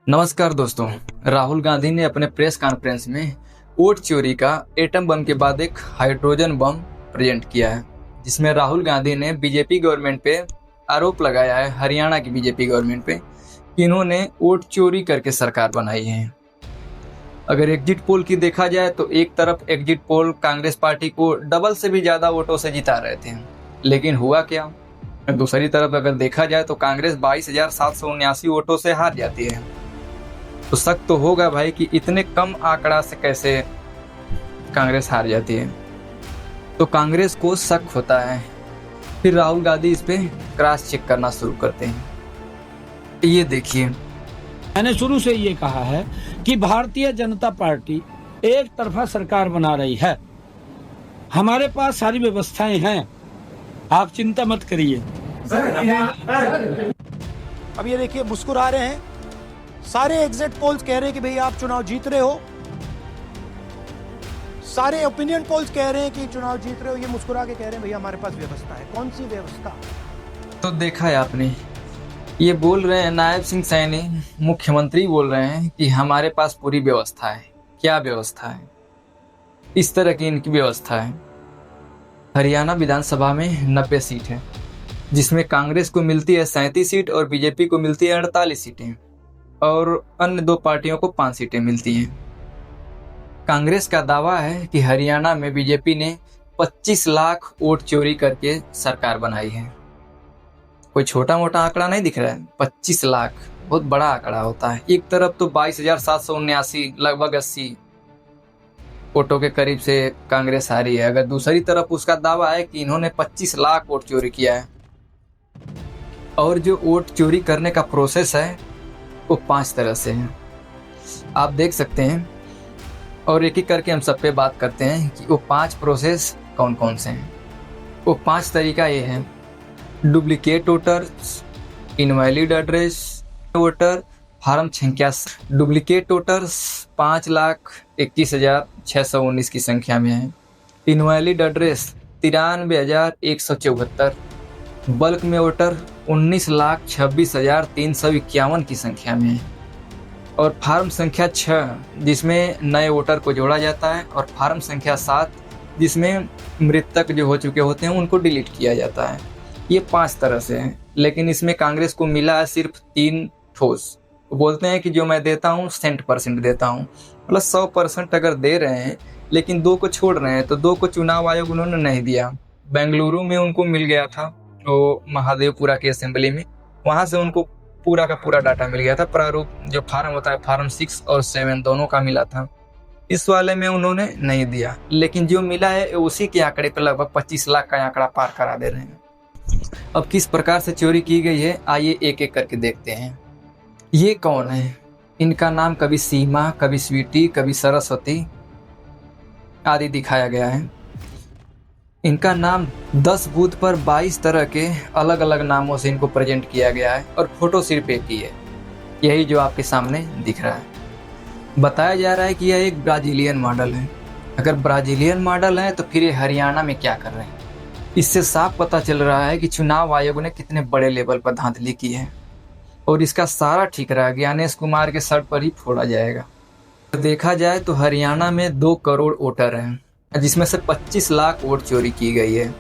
नमस्कार दोस्तों। राहुल गांधी ने अपने प्रेस कॉन्फ्रेंस में वोट चोरी का एटम बम के बाद एक हाइड्रोजन बम प्रेजेंट किया है, जिसमें राहुल गांधी ने बीजेपी गवर्नमेंट पे आरोप लगाया है, हरियाणा की बीजेपी गवर्नमेंट पे, कि इन्होंने वोट चोरी करके सरकार बनाई है। अगर एग्जिट पोल की देखा जाए तो एक तरफ एग्जिट पोल कांग्रेस पार्टी को डबल से भी ज्यादा वोटों से जिता रहे थे, लेकिन हुआ क्या? दूसरी तरफ अगर देखा जाए तो कांग्रेस 22,779 वोटों से हार जाती है। तो शक तो होगा भाई कि इतने कम आंकड़ा से कैसे कांग्रेस हार जाती है। तो कांग्रेस को शक होता है, फिर राहुल गांधी इस पे क्रॉस चेक करना शुरू करते हैं। ये देखिए, मैंने शुरू से ये कहा है कि भारतीय जनता पार्टी एक तरफा सरकार बना रही है। हमारे पास सारी व्यवस्थाएं हैं, आप चिंता मत करिए। अब ये देखिए, मुस्कुरा रहे हैं। सारे एग्जिट पोल्स कह रहे हैं कि भई आप चुनाव जीत रहे हो। सारे ओपिनियन पोल्स कह रहे हैं कि चुनाव जीत रहे हो। ये मुस्कुरा के कह रहे हैं भैया हमारे पास व्यवस्था है। कौन सी व्यवस्था? तो देखा है आपने, ये बोल रहे हैं नायब सिंह सैनी, मुख्यमंत्री बोल रहे हैं कि हमारे पास पूरी व्यवस्था है। क्या व्यवस्था है? इस तरह की इनकी व्यवस्था है। हरियाणा विधानसभा में 90 सीट है, जिसमें कांग्रेस को मिलती है 37 सीट और बीजेपी को मिलती है 48 सीटें, और अन्य दो पार्टियों को 5 सीटें मिलती हैं। कांग्रेस का दावा है कि हरियाणा में बीजेपी ने 25 लाख वोट चोरी करके सरकार बनाई है। कोई छोटा मोटा आंकड़ा नहीं दिख रहा है। 25 लाख बहुत बड़ा आंकड़ा होता है। एक तरफ तो 22,779 लगभग 80 वोटों के करीब से कांग्रेस हारी है। अगर दूसरी तरफ उसका दावा है कि इन्होंने 25 लाख वोट चोरी किया है, और जो वोट चोरी करने का प्रोसेस है वो 5 तरह से है, आप देख सकते हैं। और एक एक करके हम सब पे बात करते हैं कि वो 5 प्रोसेस कौन कौन से हैं। वो 5 तरीका ये है: duplicate voter, invalid address voter, form संख्या। डुप्लीकेट वोटर्स 5,21,619 की संख्या में है। Invalid address 93,174। बल्क में वोटर 19,26,351 की संख्या में है। और फार्म संख्या 6 जिसमें नए वोटर को जोड़ा जाता है, और फार्म संख्या 7 जिसमें मृतक जो हो चुके होते हैं उनको डिलीट किया जाता है। ये 5 तरह से है, लेकिन इसमें कांग्रेस को मिला है सिर्फ 3 ठोस। वो बोलते हैं कि जो मैं देता हूँ 100% देता हूँ, मतलब 100% अगर दे रहे हैं, लेकिन 2 को छोड़ रहे हैं। तो 2 को चुनाव आयोग उन्होंने नहीं दिया। बेंगलुरु में उनको मिल गया था, तो महादेवपुरा की असेंबली में, वहां से उनको पूरा का पूरा डाटा मिल गया था। प्रारूप जो फार्म होता है, फार्म 6 और 7 दोनों का मिला था। इस वाले में उन्होंने नहीं दिया, लेकिन जो मिला है उसी के आंकड़े पर लगभग 25 लाख का आंकड़ा पार करा दे रहे हैं। अब किस प्रकार से चोरी की गई है, आइए एक एक करके देखते हैं। ये कौन है? इनका नाम कभी सीमा, कभी स्वीटी, कभी सरस्वती आदि दिखाया गया है। इनका नाम 10 बूथ पर 22 तरह के अलग अलग नामों से इनको प्रेजेंट किया गया है, और फोटो सिर्फ एक ही है, यही जो आपके सामने दिख रहा है। बताया जा रहा है कि यह एक ब्राजीलियन मॉडल है। अगर ब्राजीलियन मॉडल है तो फिर ये हरियाणा में क्या कर रहे हैं? इससे साफ पता चल रहा है कि चुनाव आयोग ने कितने बड़े लेवल पर धांधली की है, और इसका सारा ठिकरा ज्ञानेश कुमार के सर पर ही फोड़ा जाएगा। तो देखा जाए तो हरियाणा में 2 करोड़ वोटर हैं, जिसमें से 25 लाख वोट चोरी की गई है।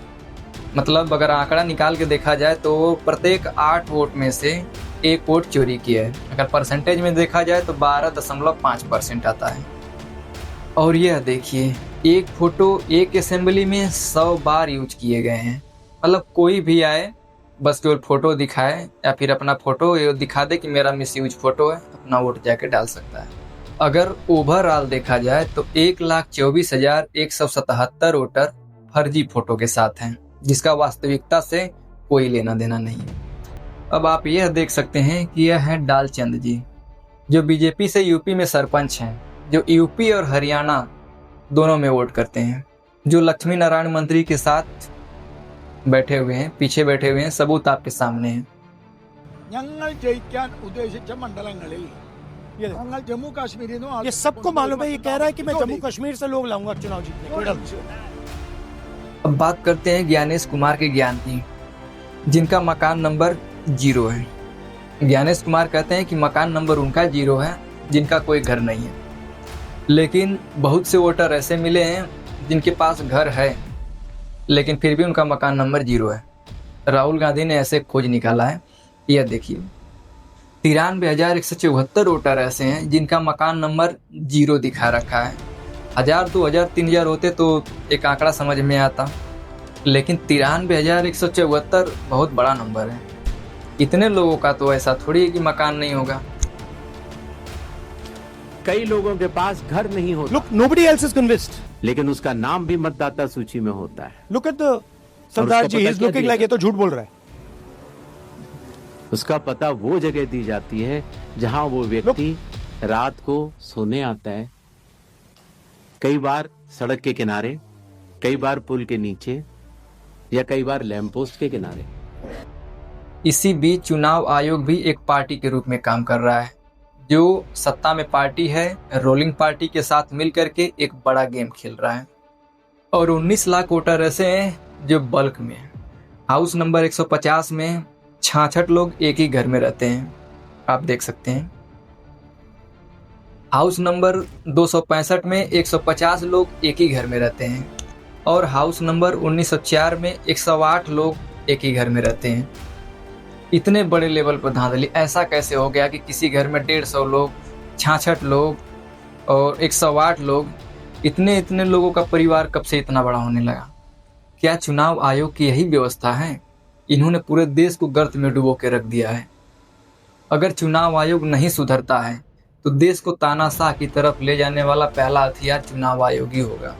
मतलब अगर आंकड़ा निकाल के देखा जाए तो प्रत्येक 8 वोट में से 1 वोट चोरी किया है। अगर परसेंटेज में देखा जाए तो 12.5% आता है। और यह देखिए, एक फोटो एक असेंबली में 100 बार यूज किए गए हैं। मतलब कोई भी आए, बस केवल फोटो दिखाए या फिर अपना फोटो ये दिखा दे कि मेरा मिसयूज फोटो है, अपना वोट जाके डाल सकता है। अगर ओवरऑल देखा जाए तो 1,24,177 वोटर फर्जी फोटो के साथ हैं, जिसका वास्तविकता से कोई लेना देना नहीं है। अब आप यह देख सकते हैं कि यह है डालचंद जी, जो बीजेपी से यूपी में सरपंच हैं, जो यूपी और हरियाणा दोनों में वोट करते हैं, जो लक्ष्मी नारायण मंत्री के साथ बैठे हुए हैं, पीछे बैठे हुए हैं। सबूत आपके सामने है। जम्मू कश्मीर, ये सबको मालूम है। ये कह रहा है कि मैं जम्मू कश्मीर से लोग लाऊंगा चुनाव जीतने। अब बात करते हैं ज्ञानेश कुमार के ज्ञान की, जिनका मकान नंबर 0 है। ज्ञानेश कुमार कहते हैं कि मकान नंबर उनका 0 है जिनका कोई घर नहीं है, लेकिन बहुत से वोटर ऐसे मिले हैं जिनके पास घर है लेकिन फिर भी उनका मकान नंबर 0 है। राहुल गांधी ने ऐसे खोज निकाला है, यह देखिए 93,174 वोटर ऐसे हैं जिनका मकान नंबर 0 दिखा रखा है। 1000, 2000, 3000 होते तो एक आंकड़ा समझ में आता, लेकिन 93,174 बहुत बड़ा नंबर है। इतने लोगों का तो ऐसा थोड़ी है कि मकान नहीं होगा। कई लोगों के पास घर नहीं होता, Look, nobody else is convinced. लेकिन उसका नाम भी मतदाता सूची में होता है। Look at the सरदार जी, पता he's क्या looking दिया like ये तो झूठ बोल रहा है। उसका पता वो जगह दी जाती है जहां वो व्यक्ति रात को सोने आता है, कई बार सड़क के किनारे, कई बार पुल के नीचे या कई बार लैंप पोस्ट के किनारे। इसी बीच चुनाव आयोग भी एक पार्टी के रूप में काम कर रहा है। जो सत्ता में पार्टी है, रोलिंग पार्टी के साथ मिलकर के एक बड़ा गेम खेल रहा है। और 19 लाख वोटर ऐसे हैं जो बल्क में हैं। हाउस नंबर 150 में 66 लोग एक ही घर में रहते हैं, आप देख सकते हैं। हाउस नंबर 265 में 150 लोग एक ही घर में रहते हैं और हाउस नंबर 1904 में 108 लोग एक ही घर में रहते हैं। इतने बड़े लेवल पर धांधली ऐसा कैसे हो गया कि किसी घर में 150 लोग, 66 लोग और 108 लोग, इतने लोगों का परिवार कब से इतना बड़ा होने लगा? क्या चुनाव आयोग की यही व्यवस्था है? इन्होंने पूरे देश को गर्त में डुबो के रख दिया है। अगर चुनाव आयोग नहीं सुधरता है तो देश को तानाशाह की तरफ ले जाने वाला पहला हथियार चुनाव आयोग ही होगा।